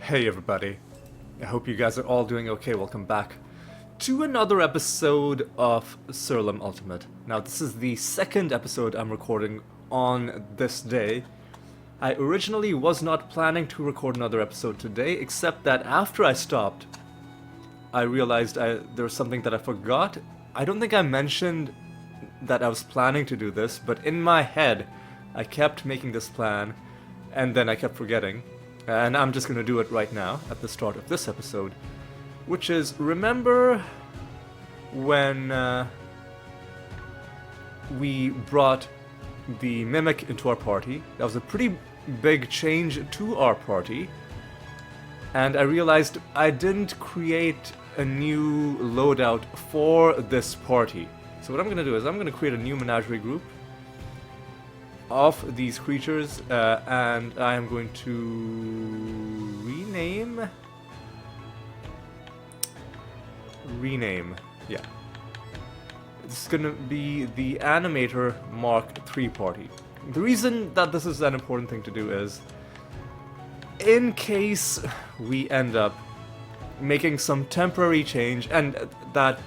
Hey everybody, I hope you guys are all doing okay. Welcome back to another episode of Siralim Ultimate. Now this is the second episode I'm recording on this day. I originally was not planning to record another episode today, except that after I stopped, I realized there was something that I forgot. I don't think I mentioned that I was planning to do this, but in my head, I kept making this plan, and then I kept forgetting. And I'm just going to do it right now, at the start of this episode. Which is, remember when we brought the Mimic into our party? That was a pretty big change to our party. And I realized I didn't create a new loadout for this party. So what I'm going to do is I'm going to create a new menagerie group of these creatures, and I am going to rename, yeah. It's gonna be the Animator Mark III party. The reason that this is an important thing to do is, in case we end up making some temporary change, and that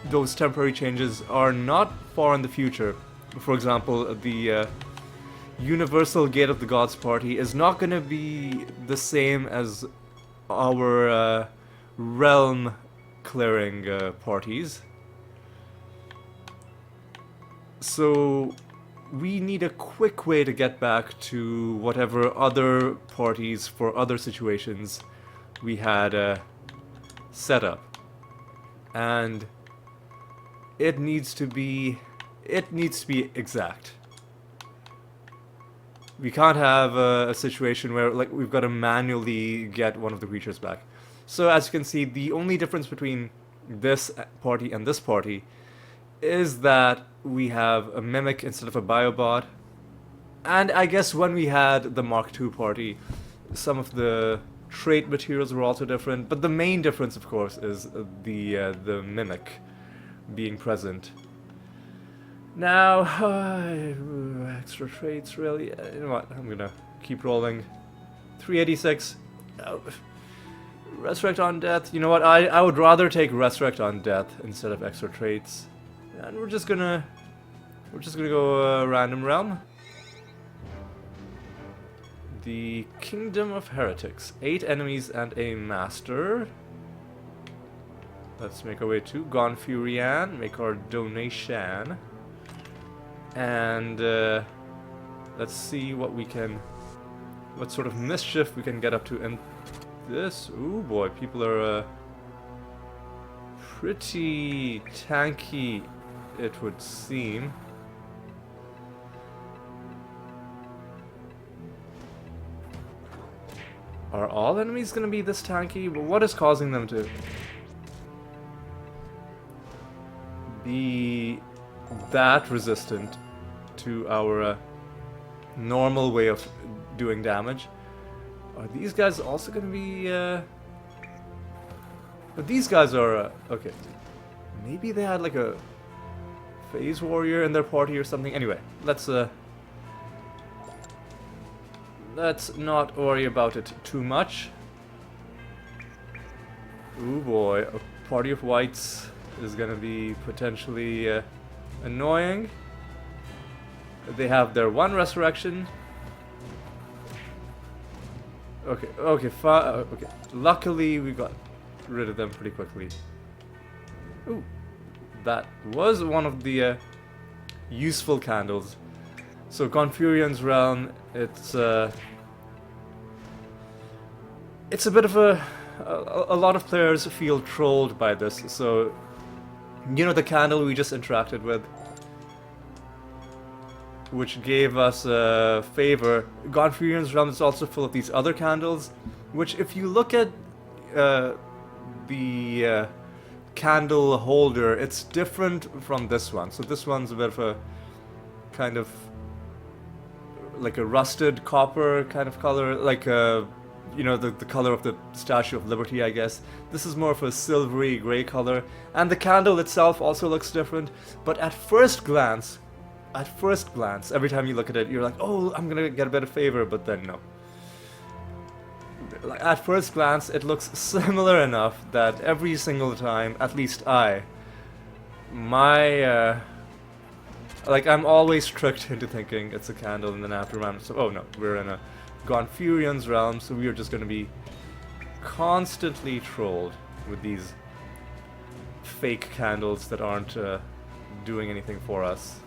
those temporary changes are not far in the future. For example, the Universal Gate of the Gods party is not going to be the same as our realm clearing parties. So we need a quick way to get back to whatever other parties for other situations we had set up. And it needs to be exact. We can't have a situation where like we've got to manually get one of the creatures back. So as you can see, the only difference between this party and this party is that we have a Mimic instead of a Biobot. And I guess when we had the Mark II party, some of the trait materials were also different. But the main difference, of course, is the Mimic being present. Now, extra traits, really? You know what, I'm gonna keep rolling. 386. Resurrect on Death. You know what, I would rather take Resurrect on Death instead of extra traits. And we're just gonna go Random Realm. The Kingdom of Heretics. 8 enemies and a master. Let's make our way to Gonfurian, make our donation. And let's see what sort of mischief we can get up to in this. Ooh boy, people are pretty tanky, it would seem. Are all enemies gonna be this tanky? But what is causing them to be that resistant to our normal way of doing damage? Are these guys also gonna be but these guys are okay, maybe they had like a phase warrior in their party or something. Anyway, let's not worry about it too much. Ooh boy, a party of whites is gonna be potentially annoying. They have their one resurrection. Okay. Okay. Luckily, we got rid of them pretty quickly. Ooh, that was one of the useful candles. So Gonfurian's Realm, it's a bit of a lot of players feel trolled by this. So, you know, the candle we just interacted with, which gave us a favor. Gonfurian's Realm is also full of these other candles, which if you look at the candle holder, it's different from this one. So this one's a bit of a kind of like a rusted copper kind of color, like you know, the color of the Statue of Liberty, I guess. This is more of a silvery gray color, and the candle itself also looks different. But at first glance, every time you look at it, you're like, oh, I'm gonna get a bit of favor, but then no. like, at first glance, it looks similar enough that every single time, at least like, I'm always tricked into thinking it's a candle, and then after random stuff, oh no, we're in a Gonfurian's realm, so we are just going to be constantly trolled with these fake candles that aren't doing anything for us.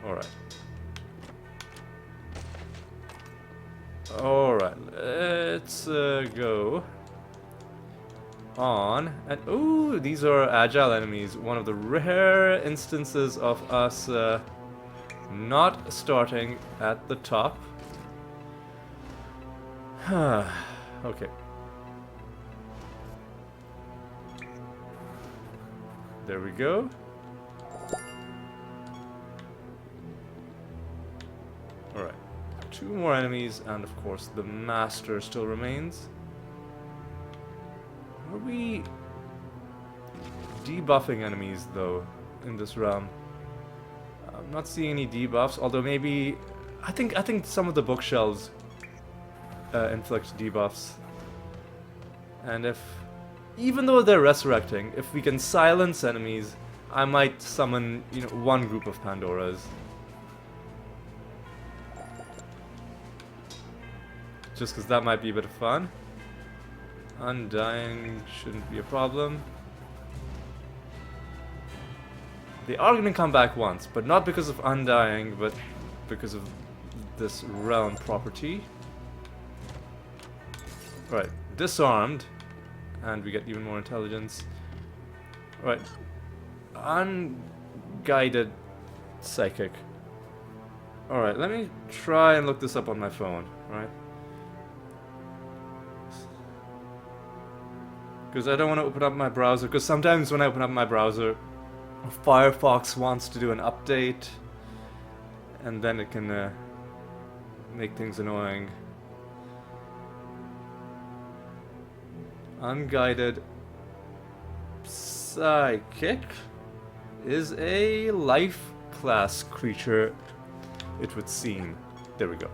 Alright. Alright, let's go on. And ooh, these are agile enemies. One of the rare instances of us not starting at the top. Okay. There we go. Alright. 2 more enemies, and of course the master still remains. Are we debuffing enemies though in this realm? I'm not seeing any debuffs, although maybe I think some of the bookshelves inflict debuffs. And if, even though they're resurrecting, if we can silence enemies, I might summon, you know, one group of Pandoras. Just because that might be a bit of fun. Undying shouldn't be a problem. They are going to come back once, but not because of Undying, but because of this realm property. Right, disarmed, and we get even more intelligence. Right, unguided psychic. Alright, let me try and look this up on my phone, right? Because I don't want to open up my browser, because sometimes when I open up my browser, Firefox wants to do an update, and then it can make things annoying. Unguided Psychic is a life class creature, it would seem. There we go.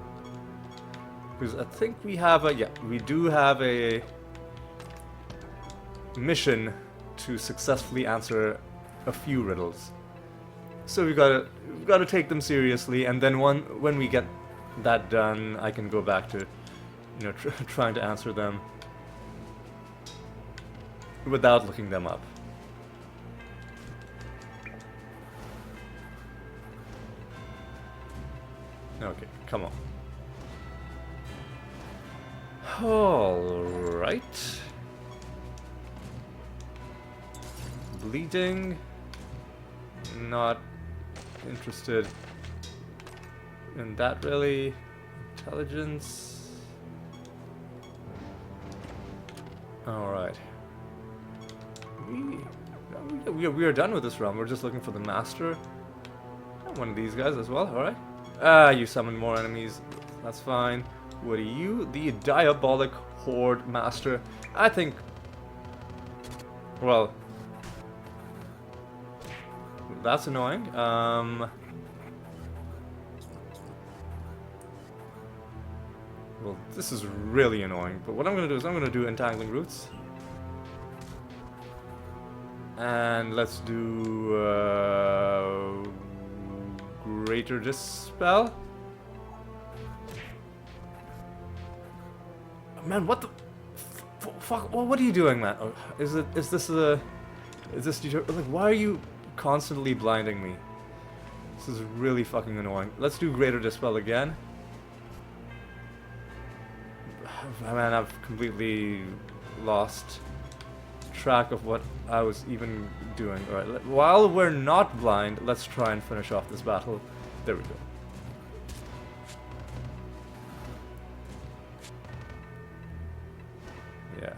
Because I think we have a, yeah, we do have a mission to successfully answer a few riddles. So we've got to take them seriously, and then when we get that done, I can go back to, you know, trying to answer them without looking them up. Okay, come on. Alright. Bleeding. Not interested in that really. Intelligence. Alright. We are done with this realm. We're just looking for the master. One of these guys as well, alright. You summoned more enemies. That's fine. What are you? The Diabolic Horde Master. I think... Well... That's annoying. Well, this is really annoying. But what I'm going to do is I'm going to do Entangling Roots. And let's do... Greater Dispel. Man, what the fuck? What are you doing, man? Oh, is this like, why are you constantly blinding me? This is really fucking annoying. Let's do Greater Dispel again. Man, I've completely lost track of what I was even doing. Alright, while we're not blind, let's try and finish off this battle. There we go. Yeah.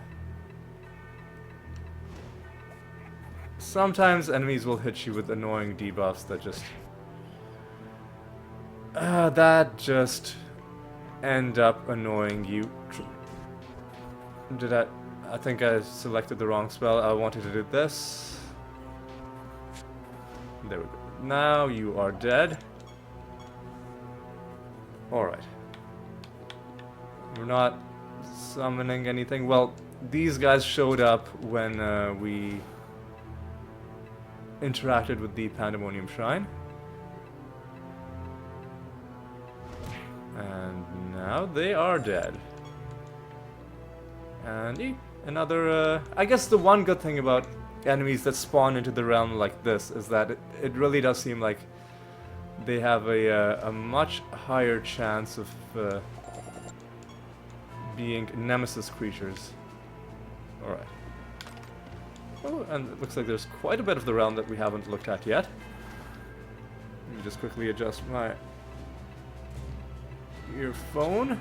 Sometimes enemies will hit you with annoying debuffs that just end up annoying you. I think I selected the wrong spell. I wanted to do this. There we go. Now you are dead. Alright. We're not summoning anything. Well, these guys showed up when we interacted with the Pandemonium Shrine. And now they are dead. And another, I guess the one good thing about enemies that spawn into the realm like this is that it really does seem like they have a much higher chance of being nemesis creatures. Alright. Oh, and it looks like there's quite a bit of the realm that we haven't looked at yet. Let me just quickly adjust my earphone.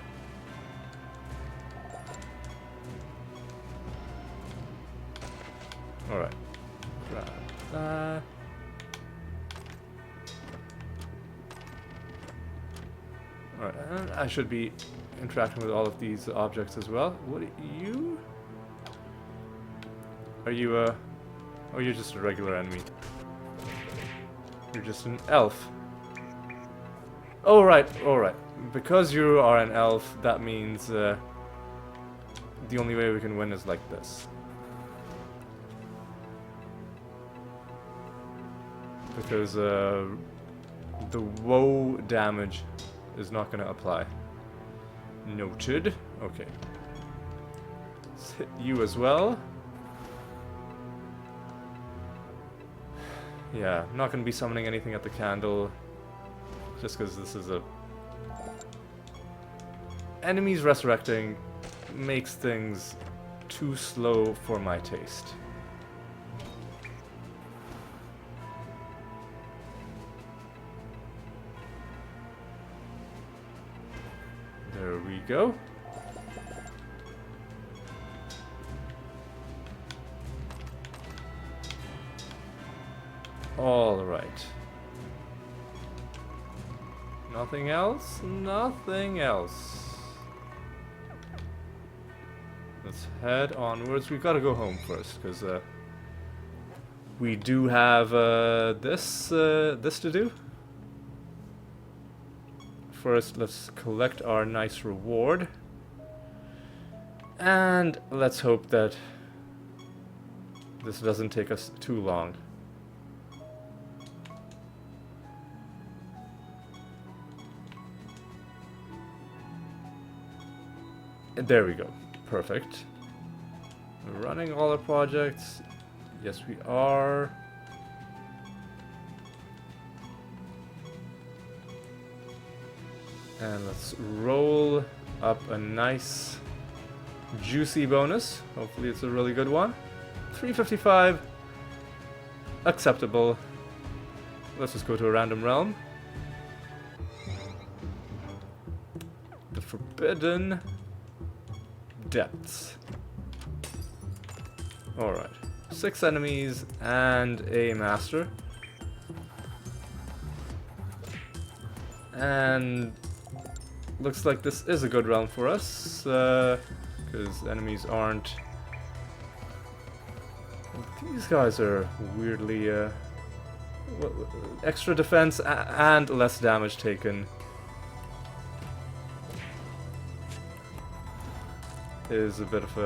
Alright. Alright, and I should be interacting with all of these objects as well. What are you? Are you oh, you're just a regular enemy. You're just an elf. Alright, alright. Because you are an elf, that means the only way we can win is like this. Because the woe damage is not going to apply. Noted. Okay. Let's hit you as well. Yeah, not going to be summoning anything at the candle. Just because this is a... Enemies resurrecting makes things too slow for my taste. There we go. All right. Nothing else? Nothing else. Let's head onwards. We've got to go home first, because we do have this to do. First, let's collect our nice reward. And let's hope that this doesn't take us too long. And there we go. Perfect. We're running all our projects. Yes, we are. And let's roll up a nice juicy bonus. Hopefully it's a really good one. 355. Acceptable. Let's just go to a random realm. The Forbidden Depths. Alright. 6 enemies and a master. And looks like this is a good realm for us, because enemies aren't... These guys are weirdly, extra defense and less damage taken is a bit of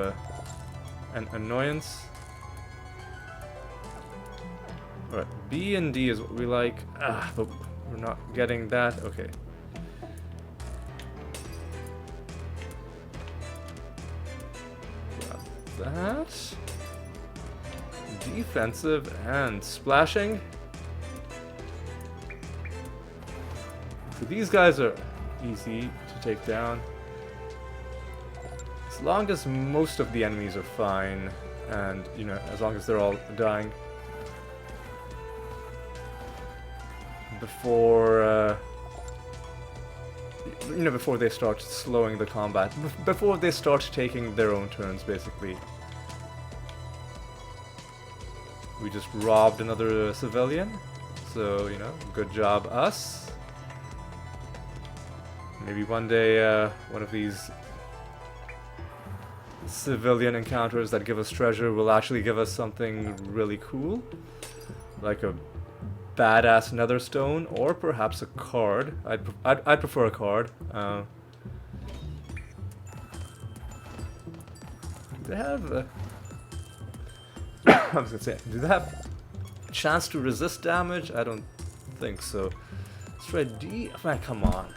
an annoyance. Alright, B and D is what we like. But we're not getting that. Okay. That defensive and splashing. So these guys are easy to take down as long as most of the enemies are fine, and you know, as long as they're all dying before you know, before they start slowing the combat, before they start taking their own turns, basically. We just robbed another civilian, so, you know, good job us. Maybe one day, one of these civilian encounters that give us treasure will actually give us something really cool, like a badass nether stone, or perhaps a card. I'd prefer a card. Do they have I was gonna say, do they have a chance to resist damage? I don't think so. Let's try D. Man, come on.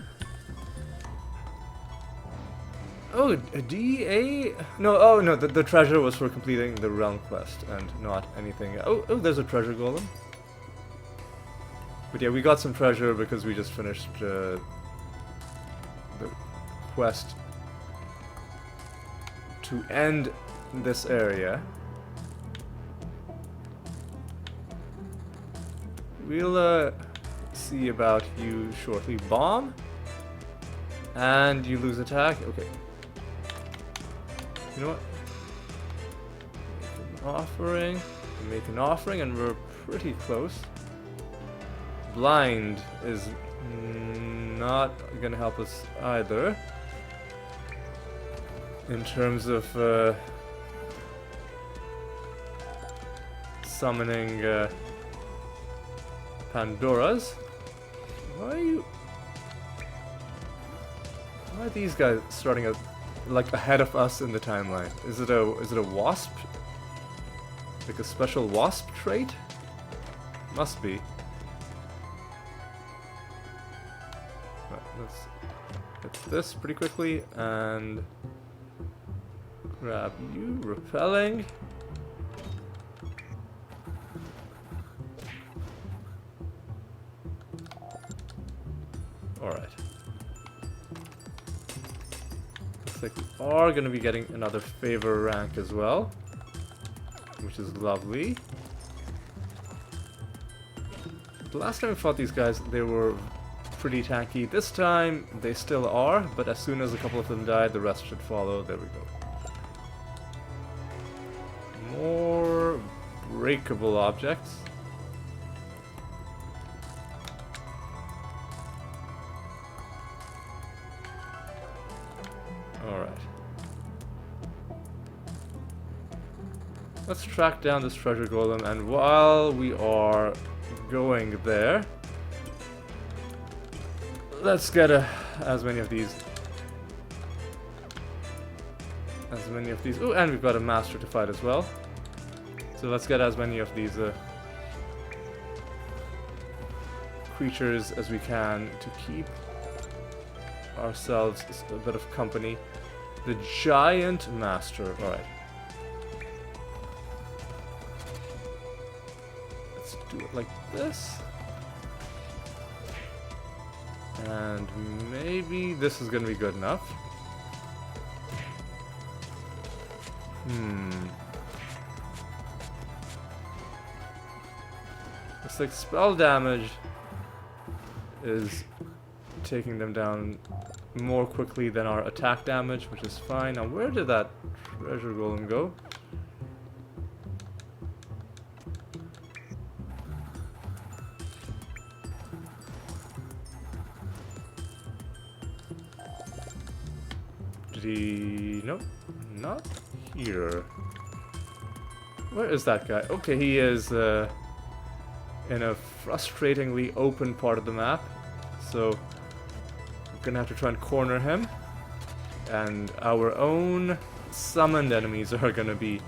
Oh, a DA? No, oh no, the treasure was for completing the realm quest and not anything. Oh, there's a treasure golem. But yeah, we got some treasure because we just finished the quest to end this area. We'll see about you shortly. Bomb? And you lose attack? Okay. You know what? Make an offering, and we're pretty close. Blind is not gonna help us either. In terms of summoning Pandoras. Why are these guys starting out like ahead of us in the timeline? Is it a wasp? Like a special wasp trait? Must be. Right, let's get this pretty quickly and grab you. Repelling. Alright. Looks like we are going to be getting another favor rank as well, which is lovely. The last time we fought these guys, they were pretty tanky. This time, they still are, but as soon as a couple of them died, the rest should follow. There we go. More breakable objects. Alright. Let's track down this treasure golem, and while we are going there, let's get as many of these. Oh, and we've got a master to fight as well. So let's get as many of these creatures as we can to keep ourselves a bit of company. The giant master. Alright. Let's do it like this. And maybe this is gonna be good enough. Looks like spell damage is taking them down more quickly than our attack damage, which is fine. Now, where did that treasure golem go? Did he... Nope, not here. Where is that guy? Okay, he is in a frustratingly open part of the map, so we're gonna have to try and corner him, and our own summoned enemies are gonna be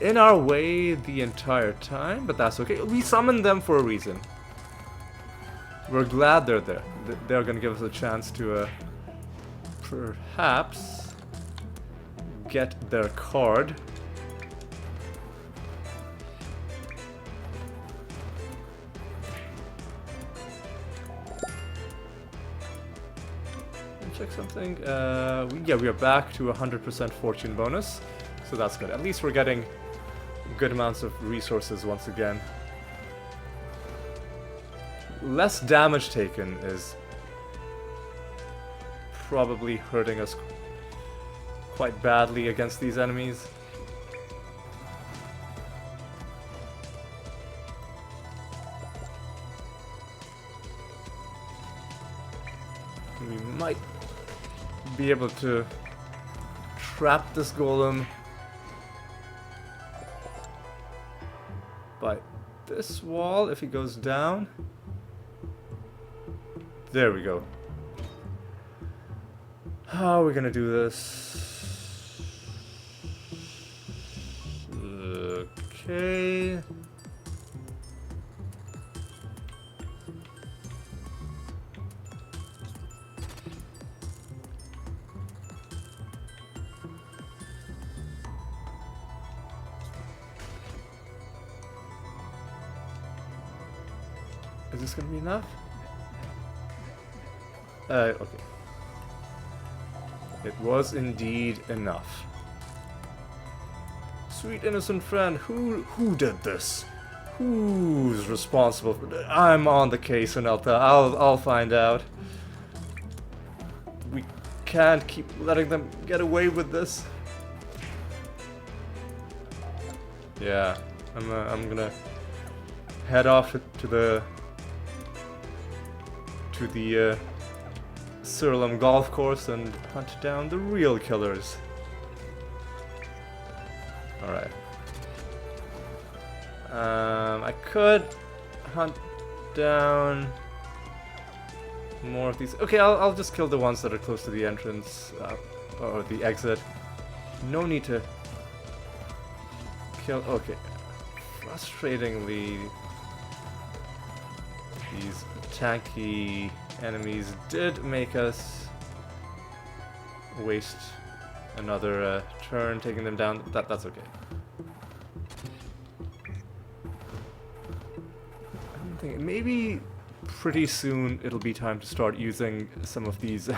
in our way the entire time, but that's okay. We summoned them for a reason. We're glad they're there. They're gonna give us a chance to perhaps get their card. Check something. Yeah, we are back to 100% fortune bonus, so that's good. At least we're getting good amounts of resources once again. Less damage taken is probably hurting us quite badly against these enemies. We might be able to trap this golem by this wall if he goes down. There we go. How are we gonna do this? Okay. Is this gonna be enough? Okay. It was indeed enough. Sweet innocent friend, who did this? Who's responsible for this? I'm on the case, Anelta. I'll find out. We can't keep letting them get away with this. Yeah, I'm gonna head off to the Siralim golf course and hunt down the real killers. Alright. I could hunt down more of these. Okay, I'll just kill the ones that are close to the entrance or the exit. No need to kill. Okay. Frustratingly, these tanky enemies did make us waste another turn taking them down. That's okay. I'm thinking maybe pretty soon it'll be time to start using some of these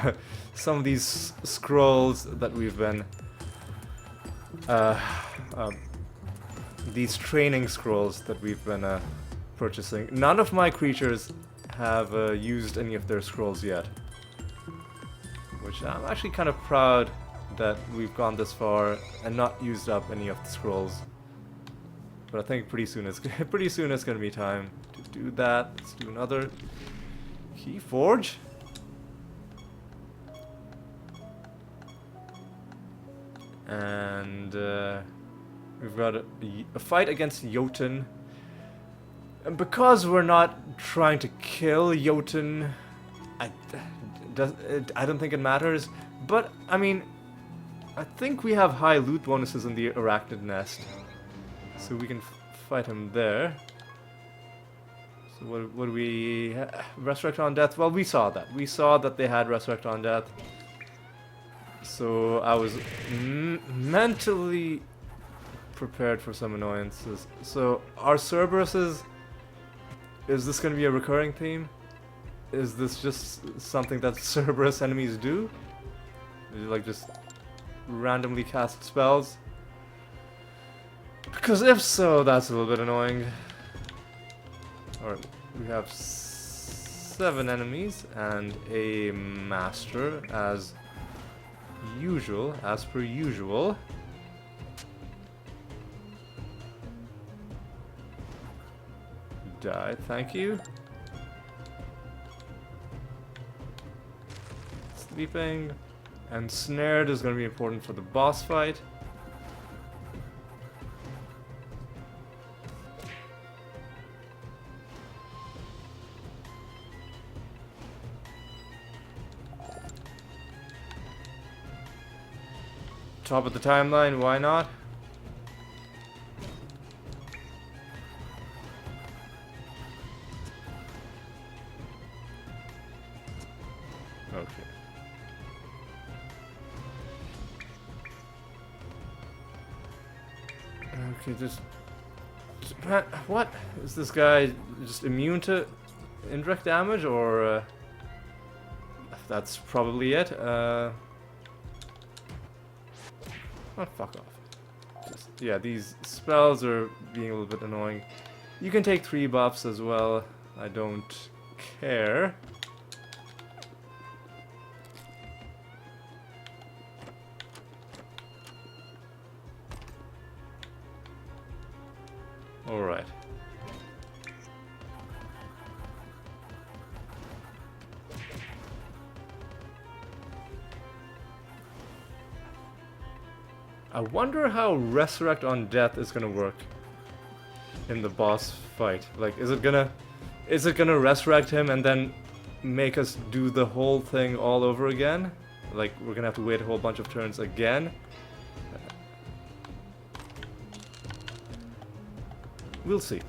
scrolls that we've been these training scrolls that we've been purchasing. None of my creatures have used any of their scrolls yet, which I'm actually kind of proud that we've gone this far and not used up any of the scrolls. But I think pretty soon it's gonna be time to do that. Let's do another key forge. And we've got a fight against Jotun. And because we're not trying to kill Jotun, I don't think it matters. But, I mean, I think we have high loot bonuses in the Arachnid Nest. So we can fight him there. So what do we... Resurrect on Death? Well, we saw that. We saw that they had Resurrect on Death. So I was mentally prepared for some annoyances. So our Cerberuses... Is this going to be a recurring theme? Is this just something that Cerberus enemies do? Like just randomly cast spells? Because if so, that's a little bit annoying. Alright, we have 7 enemies and a master as usual, as per usual. Die, thank you. Sleeping and snared is going to be important for the boss fight. Top of the timeline, why not? Okay. Okay, just... What? Is this guy just immune to indirect damage, or... That's probably it. Oh, fuck off. Just, yeah, these spells are being a little bit annoying. You can take 3 buffs as well. I don't care. Alright. I wonder how Resurrect on Death is gonna work in the boss fight. Like, is it gonna resurrect him and then make us do the whole thing all over again? Like, we're gonna have to wait a whole bunch of turns again? We'll see.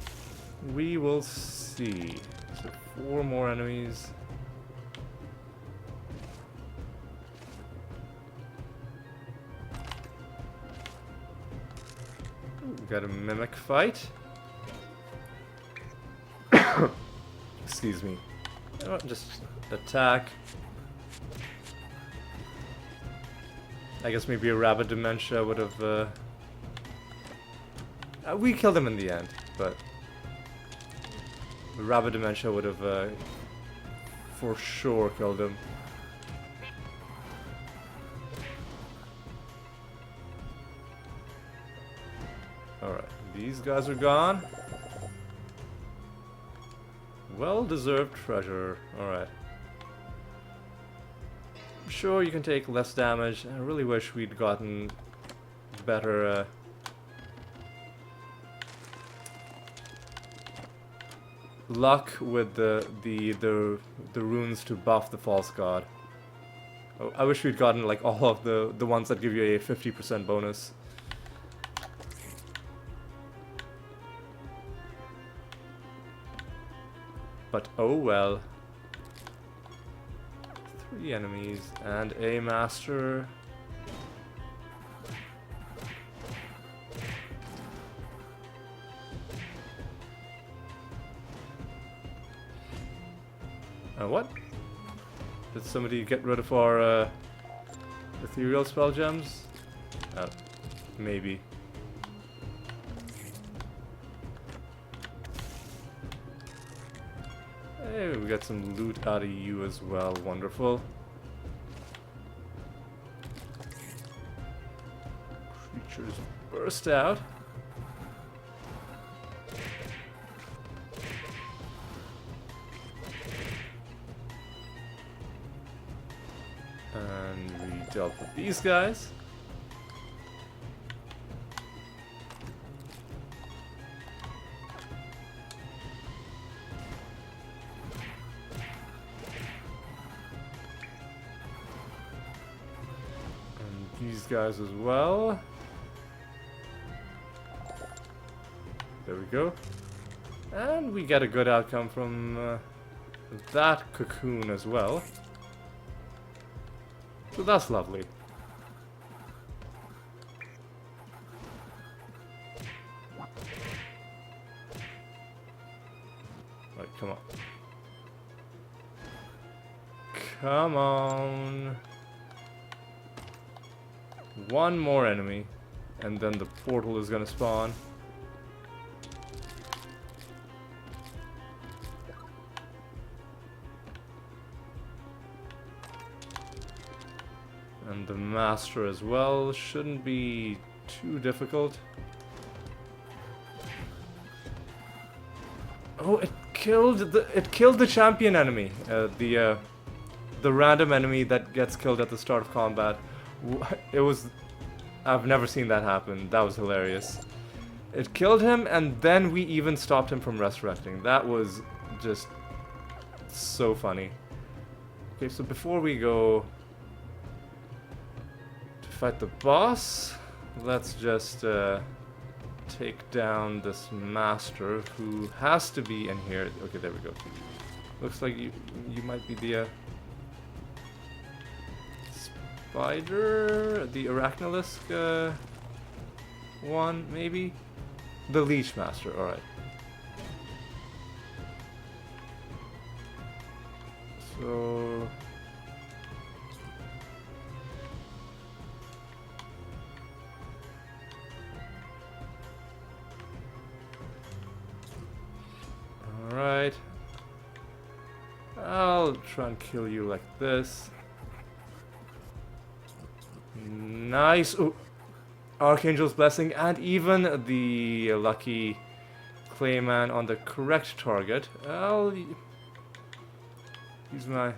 We will see. So 4 more enemies. Ooh, we got a mimic fight. Excuse me. Oh, just attack. I guess maybe a rabbit dementia would have. We killed him in the end, but the rabbit dementia would have for sure killed him. Alright, these guys are gone. Well-deserved treasure. Alright. Sure, you can take less damage. I really wish we'd gotten better luck with the runes to buff the false god. Oh, I wish we'd gotten like all of the ones that give you a 50% bonus. But oh well. 3 enemies and a master. What? Did somebody get rid of our ethereal spell gems? Maybe. Hey, we got some loot out of you as well. Wonderful. Creatures burst out. And we dealt with these guys. And these guys as well. There we go. And we get a good outcome from that cocoon as well. So that's lovely. Right, come on. Come on. One more enemy, and then the portal is gonna spawn. And the master as well shouldn't be too difficult. Oh, it killed the champion enemy, the random enemy that gets killed at the start of combat. I've never seen that happen. That was hilarious. It killed him, and then we even stopped him from resurrecting. That was just so funny. Okay, so before we go fight the boss, let's just take down this master who has to be in here. Okay, there we go. Looks like you might be the spider, the arachnolisk one, maybe? The leech master, alright. So alright. I'll try and kill you like this. Nice. Ooh. Archangel's Blessing, and even the lucky Clayman on the correct target. I'll use my...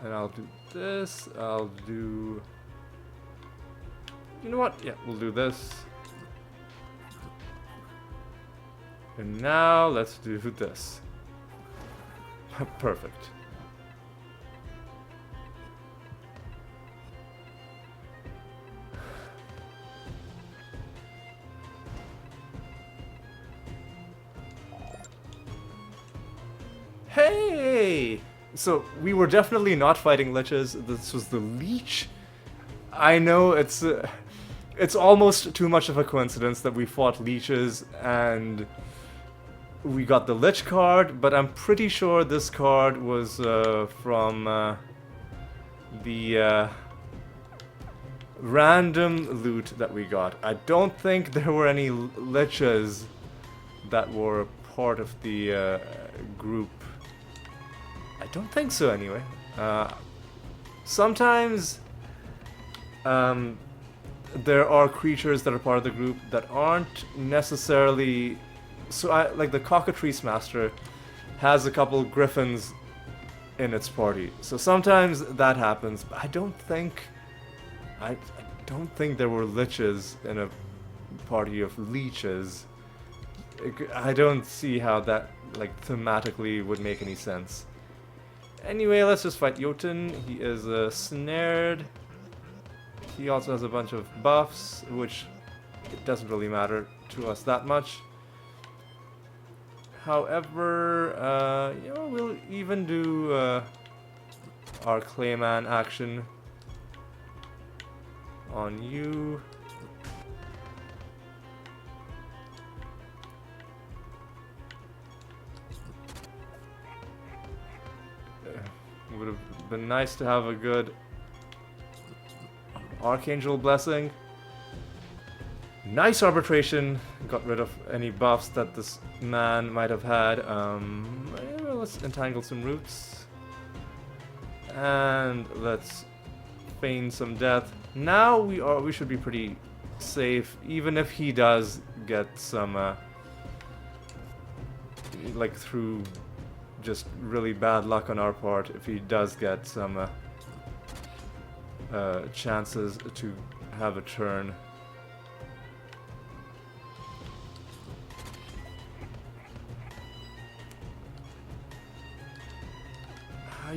And I'll do this. I'll do... You know what? Yeah, we'll do this. And now let's do this. Perfect. Hey! So, we were definitely not fighting liches. This was the leech. I know it's almost too much of a coincidence that we fought leeches and we got the lich card, but I'm pretty sure this card was from the random loot that we got. I don't think there were any liches that were part of the group. I don't think so anyway. Sometimes there are creatures that are part of the group that aren't necessarily... So, like the Cockatrice Master has a couple griffins in its party. So sometimes that happens, but I don't think there were liches in a party of leeches. I don't see how that, like, thematically would make any sense. Anyway, let's just fight Jotun. He is snared. He also has a bunch of buffs, which it doesn't really matter to us that much. However, you know, we'll even do our Clayman action on you. Would have been nice to have a good Archangel Blessing. Nice arbitration. Got rid of any buffs that this man might have had. Yeah, let's entangle some roots. And let's feign some death. Now we should be pretty safe, even if he does get some like through just really bad luck on our part. If he does get some chances to have a turn.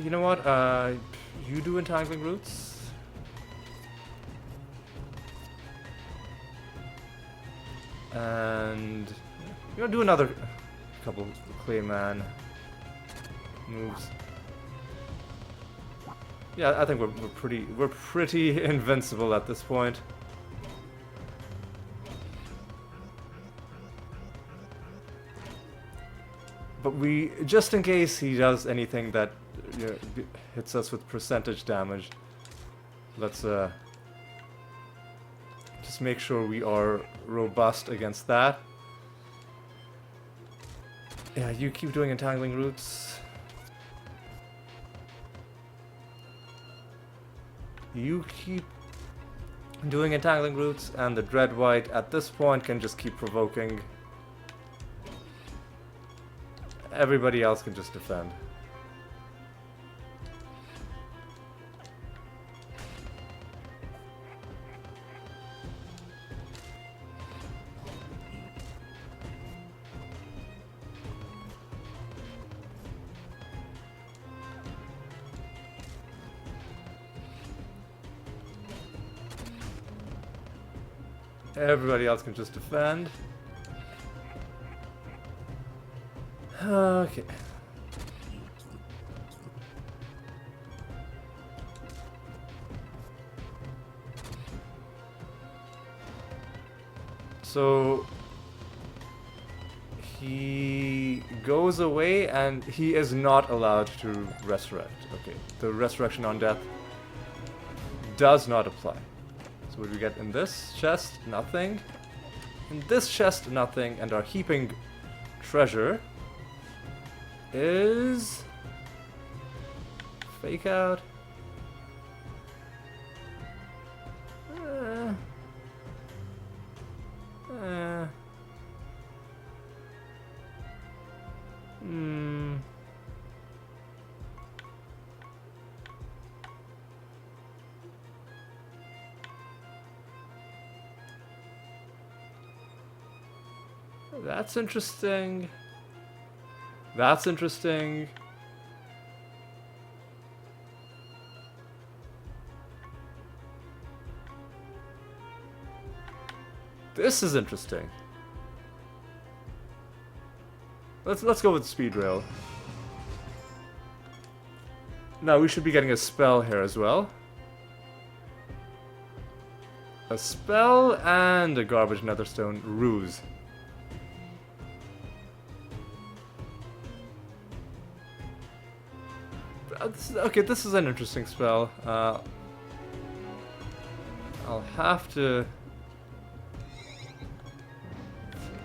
You know what? You do entangling roots. And you know, do another couple Clayman moves. Yeah, I think we're pretty invincible at this point. But we, just in case he does anything that, you know, hits us with percentage damage, let's just make sure we are robust against that. Yeah, you keep doing entangling roots. You keep doing entangling roots, and the Dread White at this point can just keep provoking. Everybody else can just defend. Everybody else can just defend. Okay. So he goes away and he is not allowed to resurrect. Okay, the resurrection on death does not apply. So what do we get in this chest? Nothing. In this chest, nothing. And our heaping treasure is fake out. That's interesting. That's interesting. This is interesting. Let's go with speed rail. Now we should be getting a spell here as well. A spell and a garbage netherstone ruse. Okay, this is an interesting spell. I'll have to...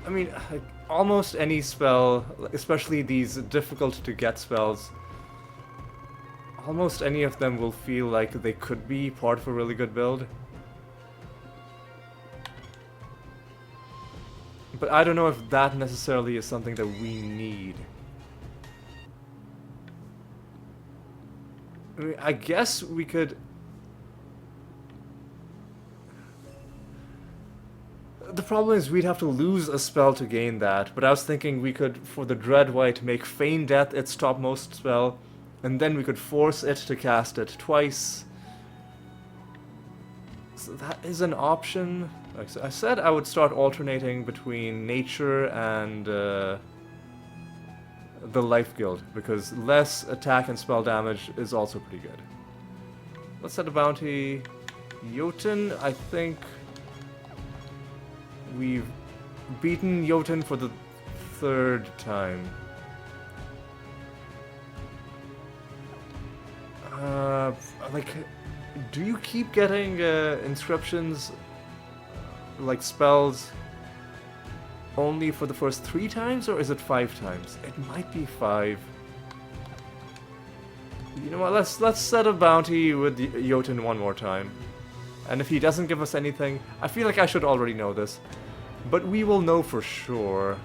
I mean, like, almost any spell, especially these difficult to get spells, almost any of them will feel like they could be part of a really good build. But I don't know if that necessarily is something that we need. I mean, I guess we could... The problem is we'd have to lose a spell to gain that, but I was thinking we could, for the Dread White, make Feign Death its topmost spell, and then we could force it to cast it twice. So that is an option. Like I said, I would start alternating between nature and the Life Guild, because less attack and spell damage is also pretty good. Let's set a bounty. Jotun, I think we've beaten Jotun for the 3rd time. Like, do you keep getting inscriptions, like spells, only for the first 3 times, or is it 5 times? It might be 5. You know what, let's set a bounty with Jotun one more time. And if he doesn't give us anything, I feel like I should already know this, but we will know for sure.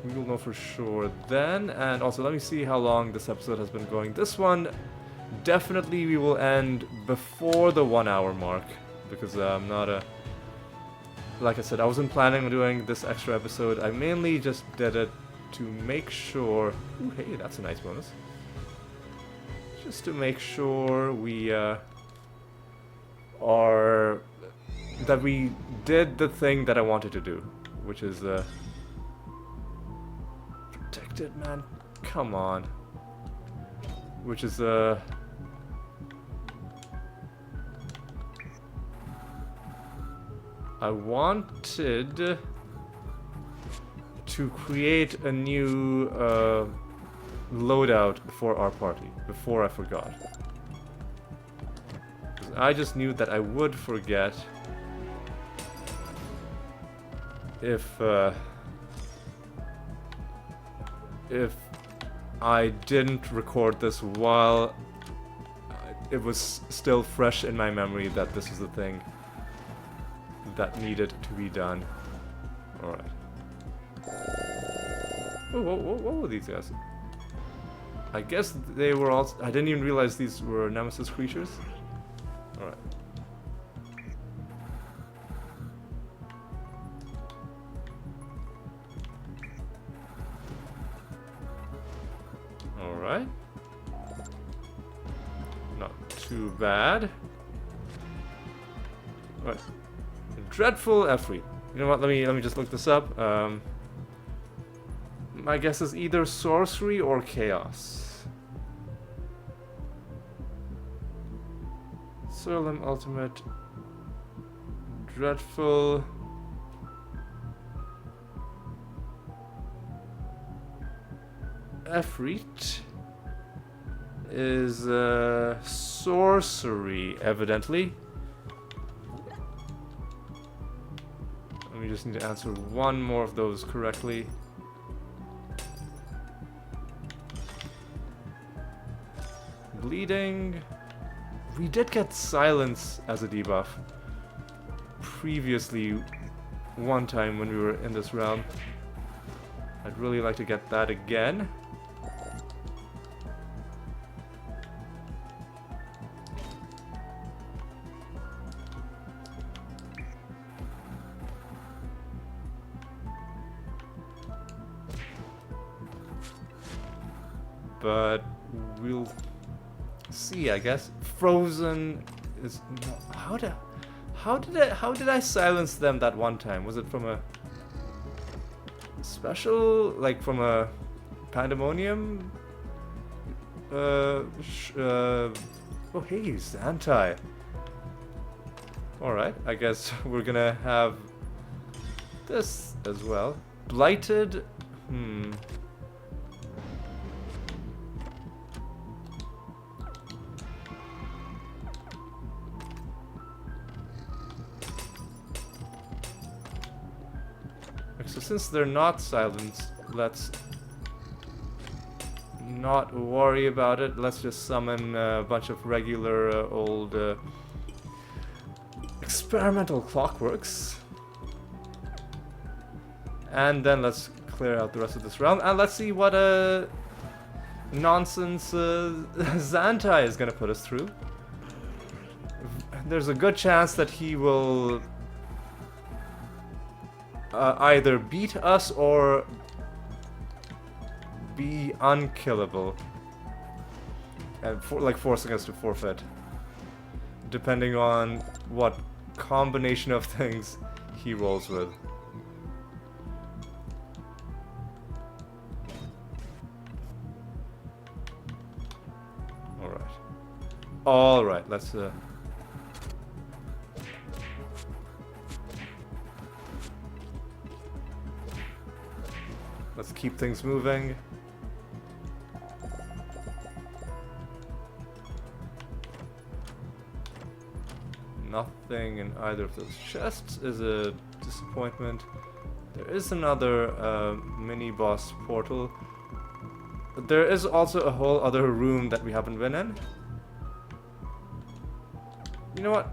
We will know for sure then, and also let me see how long this episode has been going. This one, definitely we will end before the 1 hour mark, because I'm not a... Like I said, I wasn't planning on doing this extra episode. I mainly just did it to make sure... Ooh, hey, that's a nice bonus. Just to make sure we that we did the thing that I wanted to do, which is protected, man. Come on. Which is I wanted to create a new loadout for our party, before I forgot. 'Cause I just knew that I would forget if I didn't record this while it was still fresh in my memory that this is the thing that needed to be done. Alright. Oh, what were these guys? I guess they were all... I didn't even realize these were Nemesis creatures. Alright. Alright. Not too bad. Right. Dreadful Efreet. You know what, let me just look this up. My guess is either sorcery or chaos. Siralim Ultimate. Dreadful. Efreet is sorcery, evidently. We just need to answer one more of those correctly. Bleeding. We did get silence as a debuff previously one time when we were in this realm. I'd really like to get that again. But we'll see, I guess. Frozen is no, how did I silence them that one time? Was it from a special, like from a pandemonium Oh, hey, Zantai. Alright, I guess we're gonna have this as well. Blighted? So since they're not silenced, let's not worry about it. Let's just summon a bunch of regular old experimental clockworks. And then let's clear out the rest of this realm, and let's see what nonsense Zantai is gonna put us through. There's a good chance that he will either beat us or be unkillable, and like forcing us to forfeit, depending on what combination of things he rolls with. All right, let's keep things moving. Nothing in either of those chests is a disappointment. There is another mini boss portal. But there is also a whole other room that we haven't been in. You know what?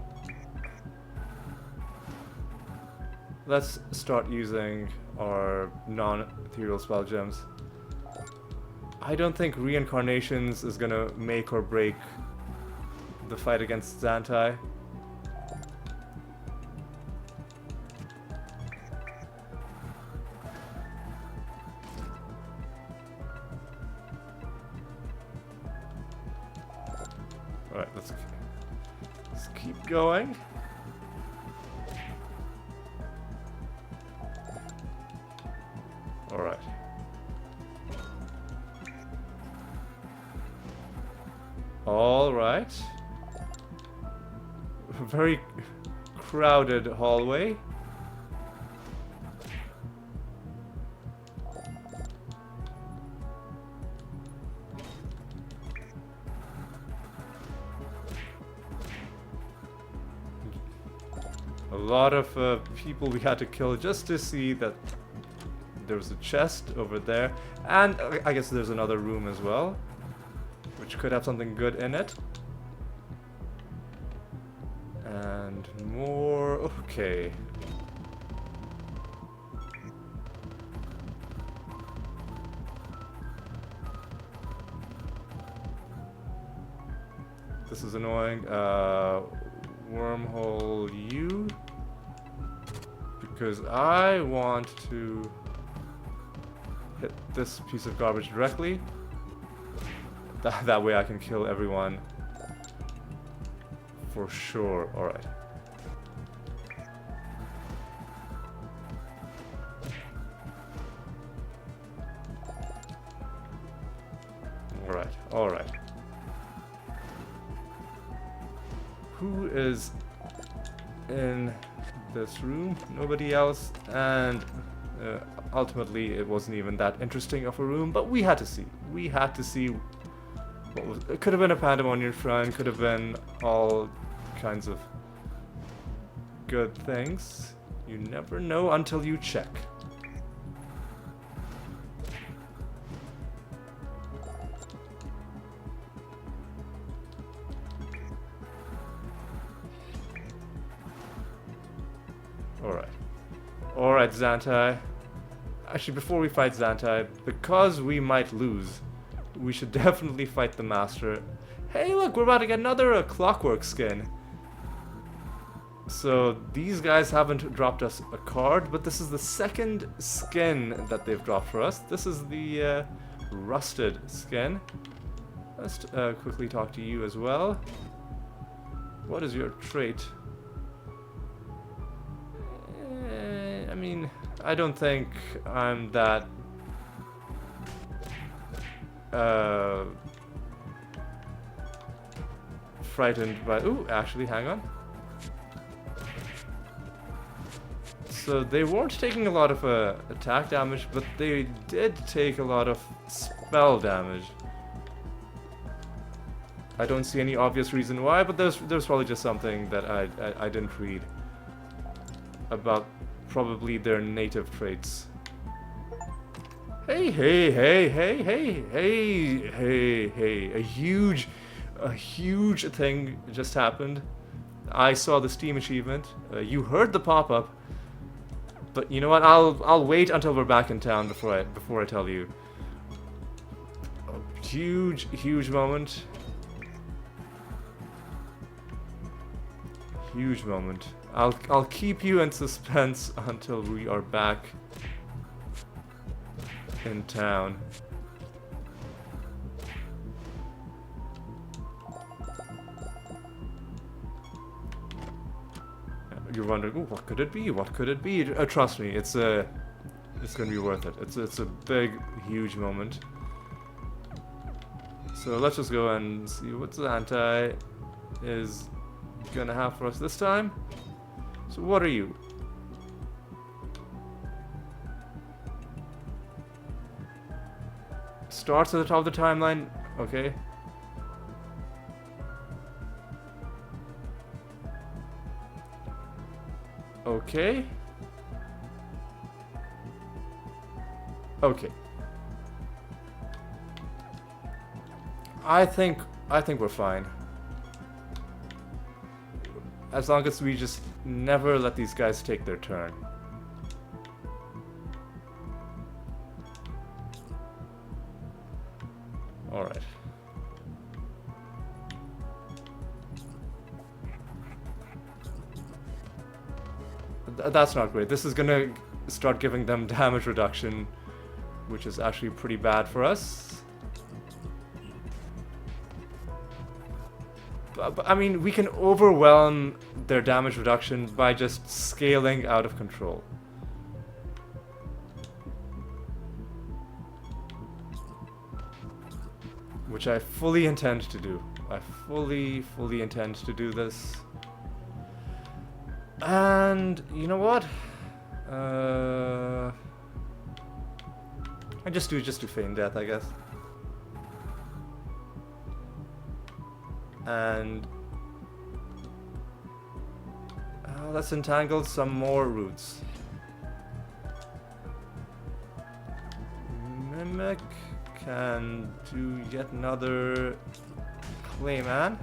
Let's start using our non-ethereal spell gems. I don't think reincarnations is gonna make or break the fight against Zantai. Alright, let's keep going. Alright. Alright. Very crowded hallway. A lot of people we had to kill just to see that there was a chest over there, and I guess there's another room as well, which could have something good in it. And more. Okay. This is annoying. Wormhole U, because I want to hit this piece of garbage directly. That way I can kill everyone for sure. Alright. Alright, alright. Who is in this room? Nobody else, and ultimately it wasn't even that interesting of a room, but we had to see. We had to see what was. It could have been a pandemonium shrine, could have been all kinds of good things. You never know until you check. Alright, Zantai. Actually, before we fight Zantai, because we might lose, we should definitely fight the Master. Hey, look, we're about to get another clockwork skin. So, these guys haven't dropped us a card, but this is the second skin that they've dropped for us. This is the rusted skin. Let's quickly talk to you as well. What is your trait? I mean, I don't think I'm that frightened by... Ooh, actually, hang on. So they weren't taking a lot of attack damage, but they did take a lot of spell damage. I don't see any obvious reason why, but there's probably just something that I didn't read about probably their native traits. Hey, hey, hey, hey, hey, hey, hey, hey. A huge thing just happened. I saw the Steam achievement. You heard the pop-up. But you know what? I'll wait until we're back in town before I tell you. A huge moment. Huge moment. I'll keep you in suspense until we are back in town. You're wondering, ooh, what could it be? What could it be? Trust me, it's gonna be worth it. It's a big, huge moment. So let's just go and see what Zantai is gonna have for us this time. So what are you? Starts at the top of the timeline. Okay. Okay. Okay. I think we're fine. As long as we just never let these guys take their turn. Alright. That's not great. This is gonna start giving them damage reduction, which is actually pretty bad for us. But I mean, we can overwhelm their damage reduction by just scaling out of control. Which I fully intend to do. I fully intend to do this. And you know what? I just do feign death, I guess. And let's entangle some more roots. Mimic can do yet another Clayman.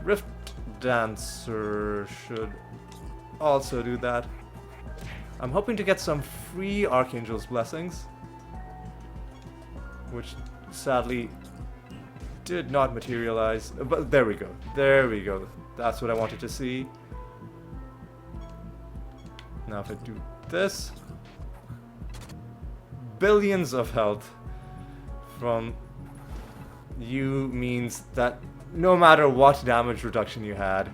Rift Dancer should also do that. I'm hoping to get some free Archangel's Blessings, which sadly did not materialize, but there we go. There we go. That's what I wanted to see. Now if I do this, billions of health from you means that no matter what damage reduction you had,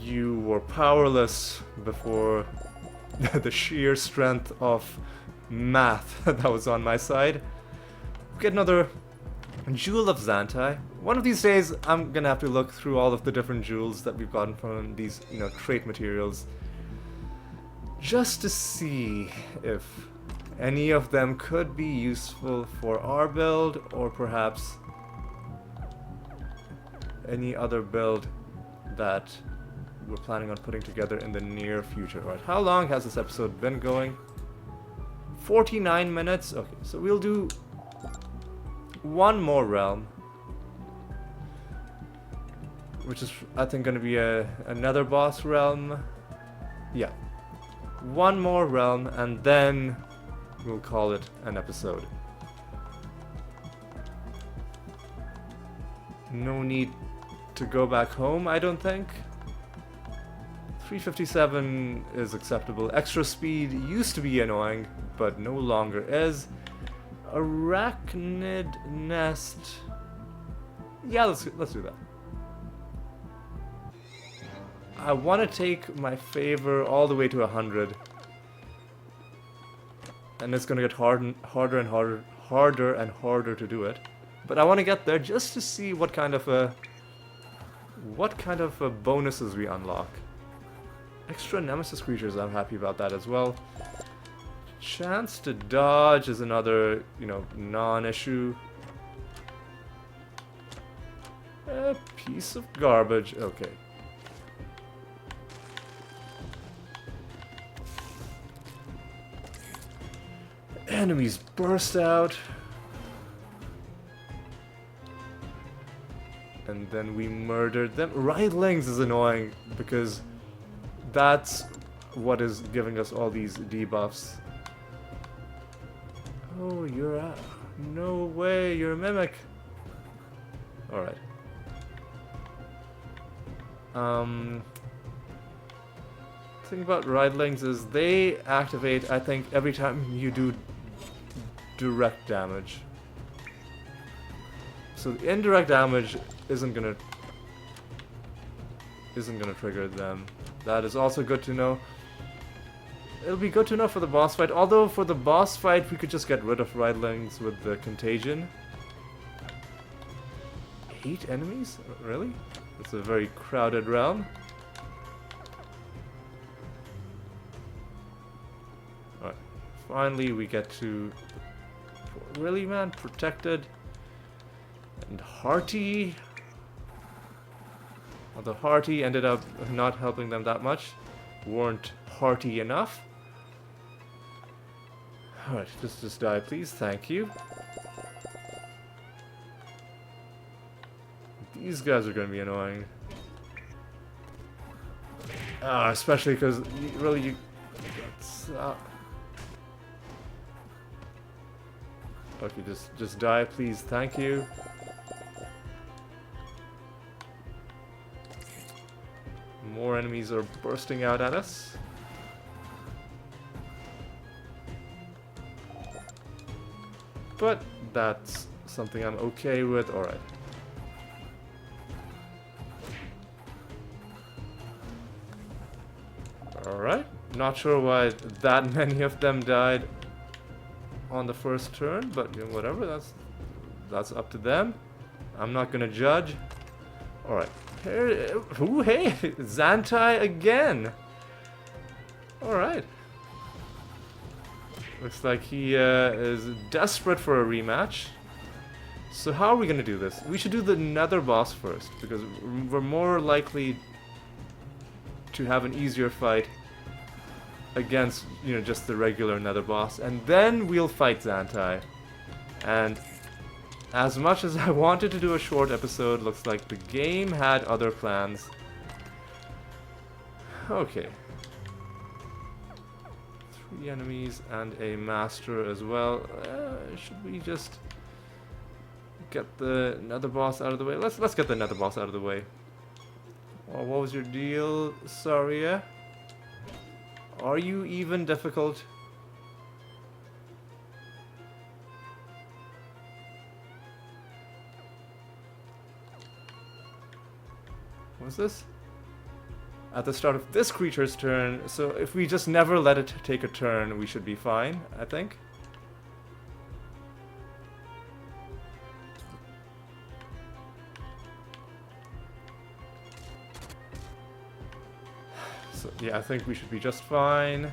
you were powerless before the sheer strength of math that was on my side. Get another Jewel of Zantai. One of these days, I'm gonna have to look through all of the different jewels that we've gotten from these, trait materials, just to see if any of them could be useful for our build, or perhaps any other build that we're planning on putting together in the near future. Alright, how long has this episode been going? 49 minutes? Okay, so we'll do one more realm, which is, I think, going to be another boss realm. Yeah, one more realm, and then we'll call it an episode. No need to go back home, I don't think. 357 is acceptable. Extra speed used to be annoying, but no longer is. Arachnid nest. Yeah, let's do that. I want to take my favor all the way to 100, and it's gonna get harder and harder to do it. But I want to get there just to see what kind of a what kind of bonuses we unlock. Extra nemesis creatures, I'm happy about that as well. Chance to dodge is another, you know, non-issue. A piece of garbage, okay. Enemies burst out. And then we murdered them. Rightlings is annoying because that's what is giving us all these debuffs. Oh, you're a... No way, you're a mimic. Alright. Thing about rightlings is they activate, I think, every time you do direct damage. So the indirect damage isn't gonna trigger them. That is also good to know. It'll be good to know for the boss fight. Although for the boss fight we could just get rid of rightlings with the contagion. 8 enemies? Really? It's a very crowded realm. Alright. Finally we get to... Really, man? Protected. And Hearty. Although Hearty ended up not helping them that much. Weren't hearty enough. Alright, just die please, thank you. These guys are gonna be annoying. Especially because you... Okay, just die please, thank you. More enemies are bursting out at us. But that's something I'm okay with, alright. Alright, not sure why that many of them died on the first turn, but you know, whatever, that's up to them. I'm not gonna judge. Alright. Hey, Zantai again! Alright. Looks like he is desperate for a rematch. So how are we gonna do this? We should do the nether boss first, because we're more likely to have an easier fight against, you know, just the regular nether boss. And then we'll fight Zantai. And as much as I wanted to do a short episode, looks like the game had other plans. Okay. 3 enemies and a master as well. Should we just get the nether boss out of the way? Let's get the nether boss out of the way. Oh, what was your deal, Saria? Are you even difficult? What's this? At the start of this creature's turn, so if we just never let it take a turn, we should be fine, I think. So, yeah, I think we should be just fine.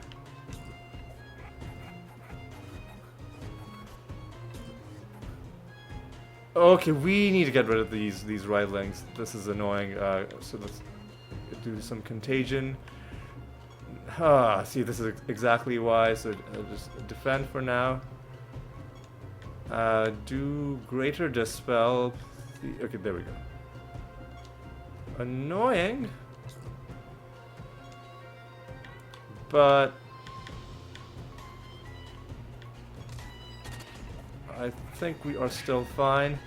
Okay, we need to get rid of these rightlings. This is annoying. So let's do some contagion. See, this is exactly why. So just defend for now. Do greater dispel. Okay, there we go. Annoying. But I think we are still fine.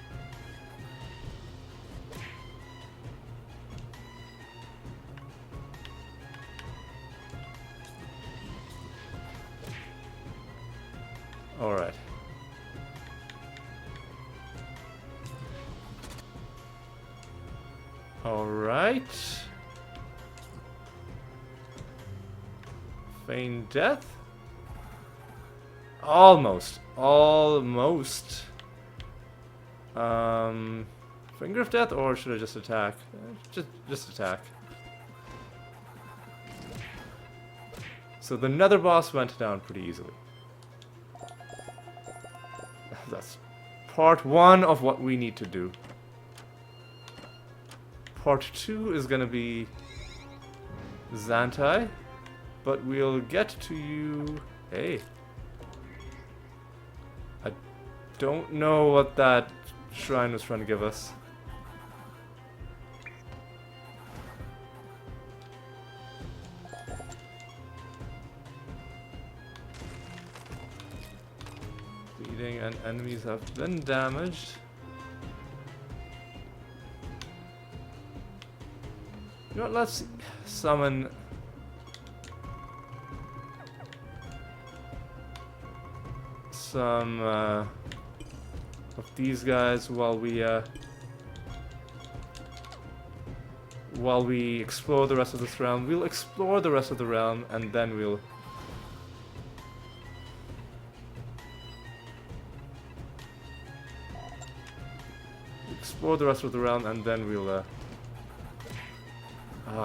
All right. All right. Feign death? Almost. Finger of Death, or should I just attack? Just attack. So the Nether boss went down pretty easily. That's part 1 of what we need to do. Part 2 is gonna be Zantai, but we'll get to you. Hey, I don't know what that shrine was trying to give us. Bleeding and enemies have been damaged. You know what, let's summon some of these guys while we explore the rest of this realm. We'll explore the rest of the realm and then we'll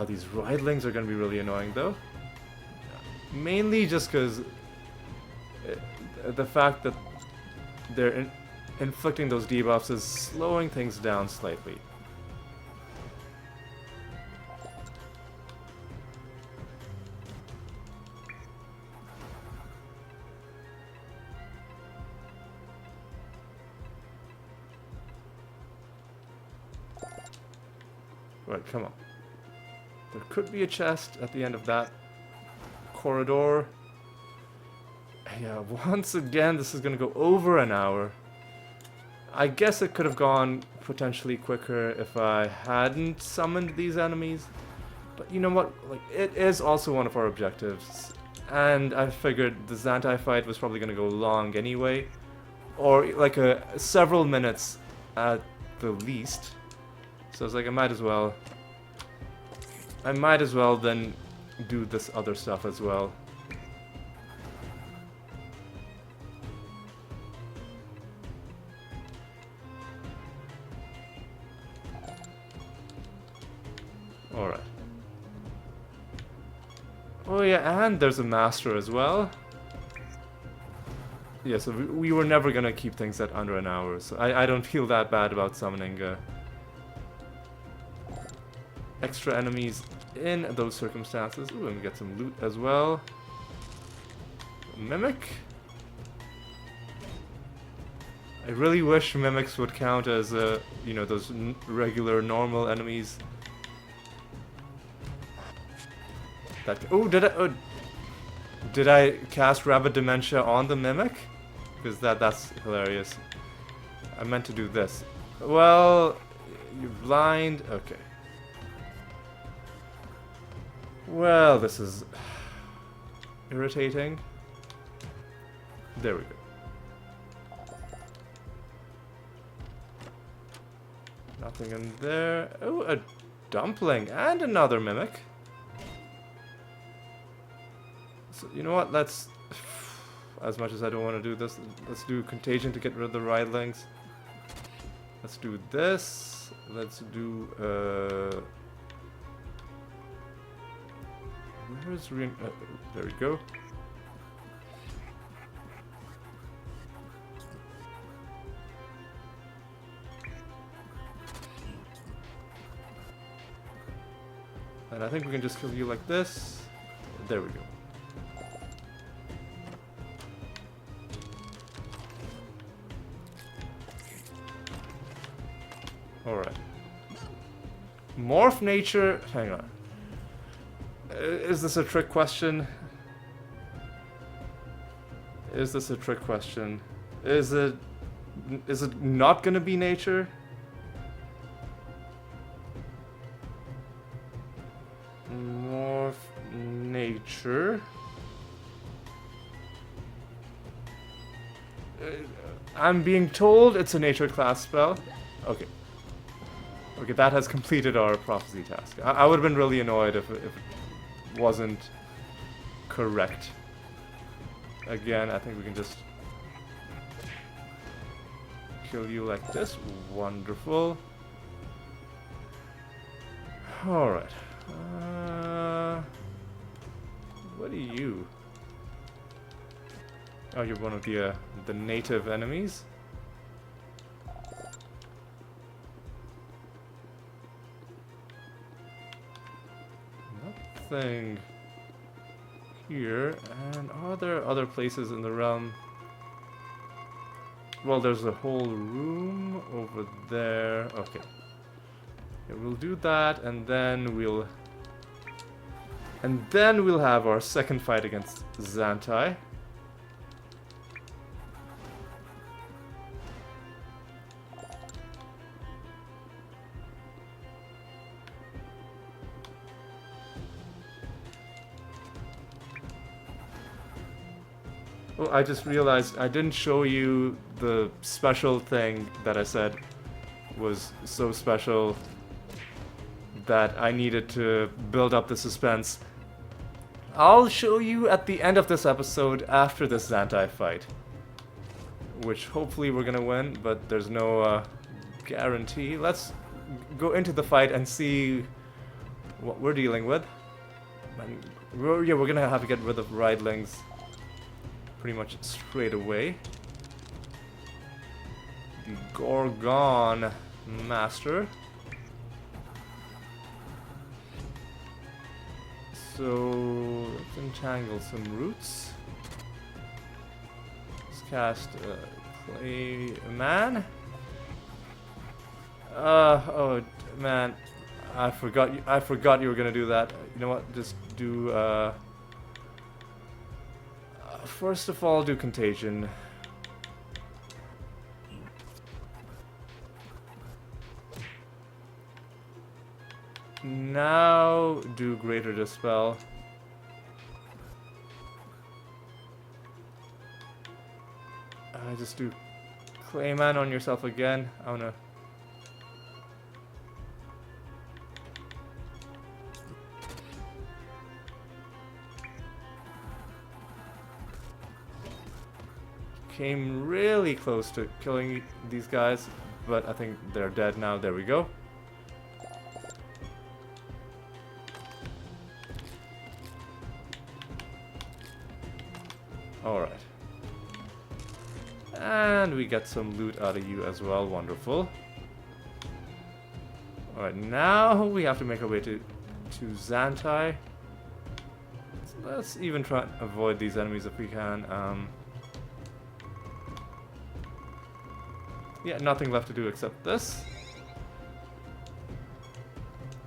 these rhydlings are gonna be really annoying though. Mainly just because the fact that they're inflicting those debuffs is slowing things down slightly. Right, come on. There could be a chest at the end of that corridor. Yeah, once again, this is gonna go over an hour. I guess it could have gone potentially quicker if I hadn't summoned these enemies. But you know what? Like, it is also one of our objectives. And I figured the Zantai fight was probably gonna go long anyway. Or like several minutes at the least. So I was like, I might as well then do this other stuff as well. Alright. Oh yeah, and there's a master as well. Yeah, so we were never gonna keep things at under an hour, so I don't feel that bad about summoning extra enemies in those circumstances. Ooh, and we get some loot as well. Mimic? I really wish mimics would count as, you know, those regular, normal enemies. That, oh, did I cast Rabbit Dementia on the mimic? Because that's hilarious. I meant to do this. Well, you're blind. Okay. Well, this is irritating. There we go. Nothing in there. Oh, a dumpling and another mimic. So, you know what? Let's, as much as I don't want to do this, let's do Contagion to get rid of the rhydlings. Let's do this. Let's do, where's there we go. And I think we can just kill you like this. There we go. Alright. Morph nature. Hang on. Is this a trick question? Is this a trick question? Is it not gonna be nature? Morph nature. I'm being told it's a nature class spell. Okay. Okay, that has completed our prophecy task. I would have been really annoyed if it wasn't correct. Again, I think we can just kill you like this. Wonderful. Alright. What are you? Oh, you're one of the native enemies. Nothing here. And are there other places in the realm? Well, there's a whole room over there. Okay. Yeah, we'll do that, and then we'll have our second fight against Zantai. Oh, I just realized I didn't show you the special thing that I said was so special that I needed to build up the suspense. I'll show you at the end of this episode after this Zantai fight, which hopefully we're gonna win, but there's no guarantee. Let's go into the fight and see what we're dealing with. And we're gonna have to get rid of Ridelings pretty much straight away. The Gorgon Master. So let's entangle some roots. Let's cast Clay Man. Oh man, I forgot you were gonna do that. You know what? Just do. First of all, do Contagion. Now do Greater Dispel. Just do Clayman on yourself again. I wanna. Came really close to killing these guys, but I think they're dead now. There we go. Alright. And we get some loot out of you as well. Wonderful. Alright, now we have to make our way to Zantai. So let's even try and avoid these enemies if we can. Yeah, nothing left to do except this.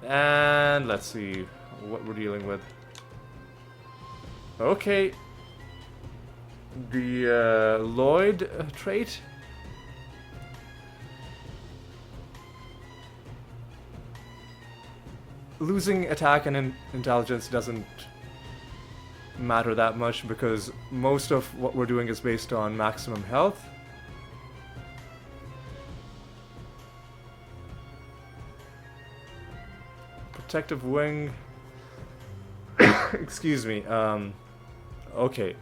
And let's see what we're dealing with. Okay. The Lloyd trait. Losing attack and intelligence doesn't matter that much because most of what we're doing is based on maximum health. Protective Wing. Excuse me. Okay.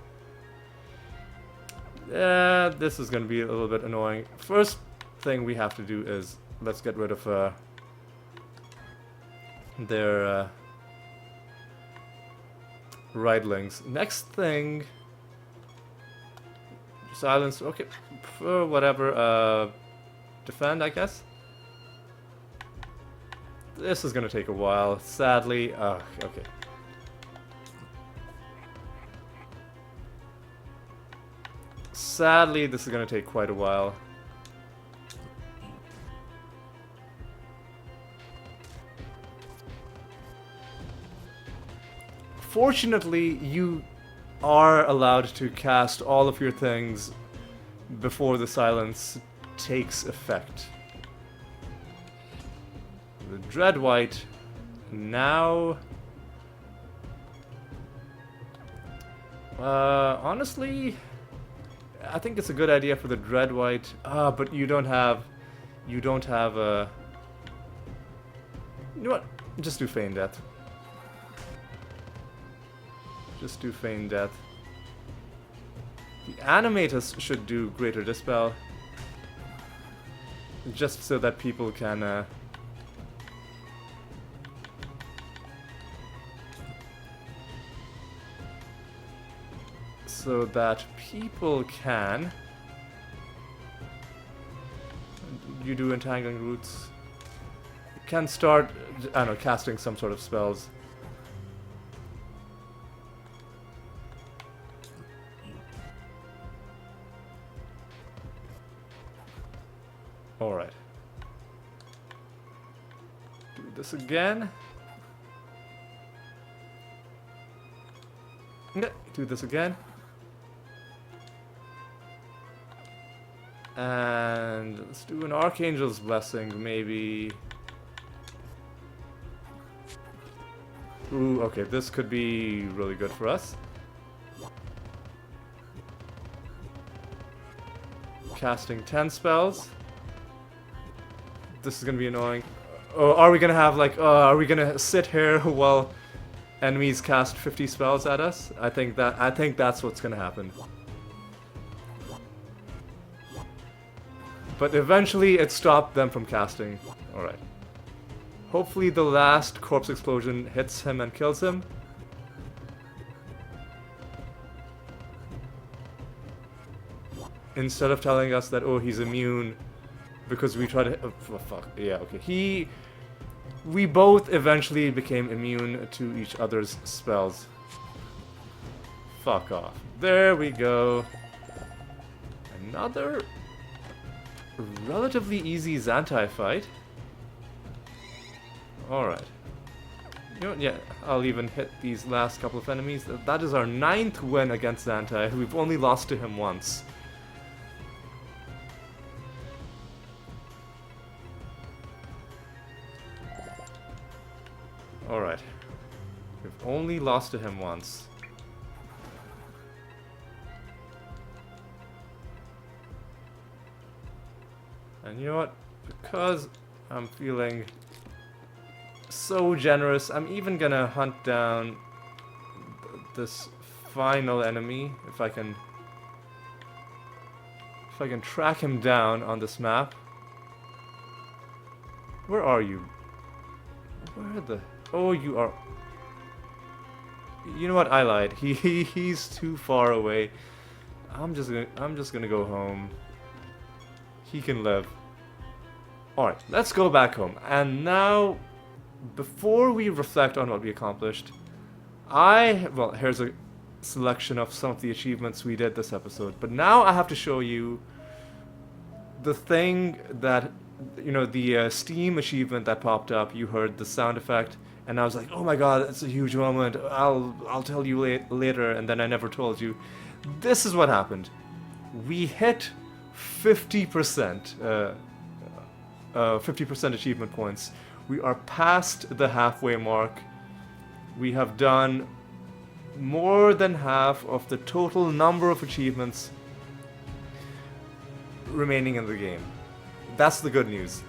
This is going to be a little bit annoying. First thing we have to do is let's get rid of their Ridelings. Next thing, silence. Okay, whatever. Defend, I guess. This is going to take a while. Sadly, okay. Sadly, this is going to take quite a while. Fortunately, you are allowed to cast all of your things before the silence takes effect. The Dreadwhite now... honestly... I think it's a good idea for the Dreadwhite. But you don't have a... You know what? Just do Feign Death. Just do Feign Death. The Animatus should do Greater Dispel. Just so that people can... so that people can... You do entangling roots. You can start, I don't know, casting some sort of spells. Alright. Do this again. Do this again. And let's do an Archangel's Blessing, maybe. Ooh, okay, this could be really good for us. Casting 10 spells. This is gonna be annoying. Oh, are we gonna have like, are we gonna sit here while enemies cast 50 spells at us? I think that's what's gonna happen. But eventually it stopped them from casting. Alright. Hopefully the last corpse explosion hits him and kills him. Instead of telling us that, oh, he's immune because we tried to... Oh, fuck. Yeah, okay. We both eventually became immune to each other's spells. Fuck off. There we go. Another relatively easy Zantai fight. Alright. You know what, yeah, I'll even hit these last couple of enemies. That is our 9th win against Zantai. We've only lost to him once. Alright. We've only lost to him once. And you know what? Because I'm feeling so generous, I'm even gonna hunt down this final enemy, if I can track him down on this map. Where are you? Where the... Oh, you are... You know what? I lied. He's too far away. I'm just gonna go home. He can live. Alright, let's go back home. And now, before we reflect on what we accomplished, well, here's a selection of some of the achievements we did this episode. But now I have to show you the thing that, you know, the Steam achievement that popped up. You heard the sound effect, and I was like, oh my god, it's a huge moment. I'll tell you later, and then I never told you. This is what happened. We hit 50%, 50% achievement points. We are past the halfway mark. We have done more than half of the total number of achievements remaining in the game. That's the good news.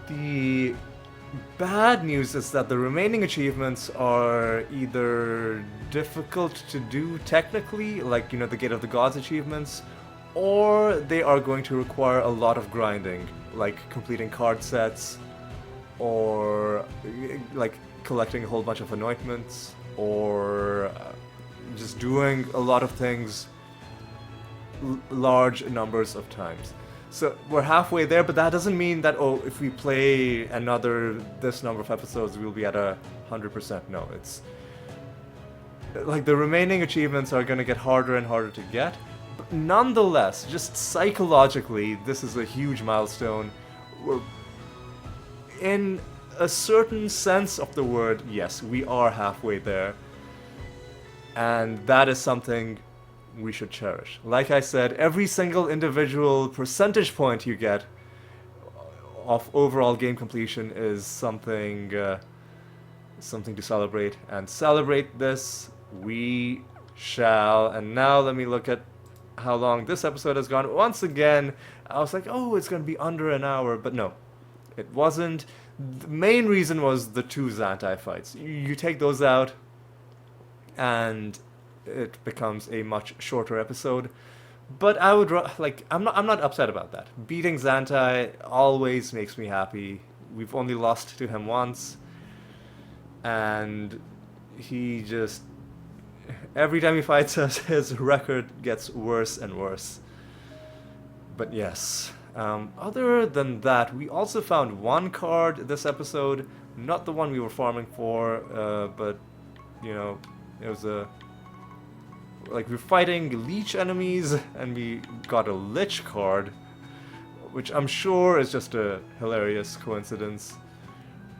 The bad news is that the remaining achievements are either difficult to do technically, like, you know, the Gate of the Gods achievements, or they are going to require a lot of grinding, like completing card sets, or like collecting a whole bunch of anointments, or just doing a lot of things large numbers of times. So we're halfway there, but that doesn't mean that, oh, if we play another this number of episodes, we'll be at 100%. No, it's like the remaining achievements are going to get harder and harder to get. But nonetheless, just psychologically, this is a huge milestone. We're, in a certain sense of the word, yes, we are halfway there. And that is something we should cherish. Like I said, every single individual percentage point you get of overall game completion is something something to celebrate, and celebrate this we shall. And now let me look at how long this episode has gone. Once again, I was like, oh, it's going to be under an hour, but no, it wasn't. The main reason was the 2 Zantai fights. You take those out, and it becomes a much shorter episode. But I would I'm not upset about that. Beating Zantai always makes me happy. We've only lost to him once, and he just Every time he fights us, his record gets worse and worse. But yes, other than that, we also found one card this episode, not the one we were farming for, but, you know, it was a... Like, we're fighting leech enemies, and we got a lich card, which I'm sure is just a hilarious coincidence.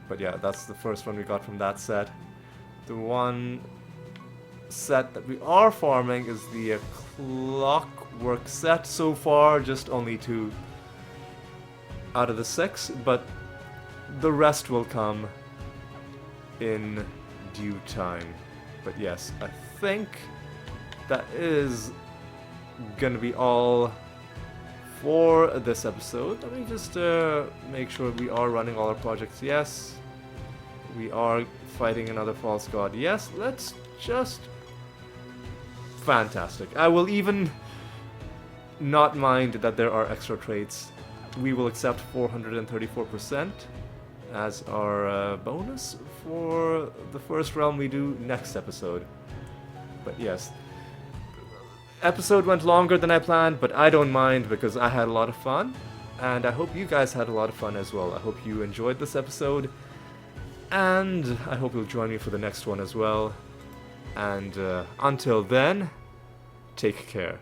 But yeah, that's the first one we got from that set. The one set that we are farming is the clockwork set. So far, just only 2 out of the 6, but the rest will come in due time. But yes, I think that is gonna be all for this episode. Let me just make sure we are running all our projects. Yes, we are fighting another false god. Yes, let's just... Fantastic. I will even not mind that there are extra traits. We will accept 434% as our bonus for the first realm we do next episode. But yes, episode went longer than I planned, but I don't mind because I had a lot of fun, and I hope you guys had a lot of fun as well. I hope you enjoyed this episode, and I hope you'll join me for the next one as well. And until then, take care.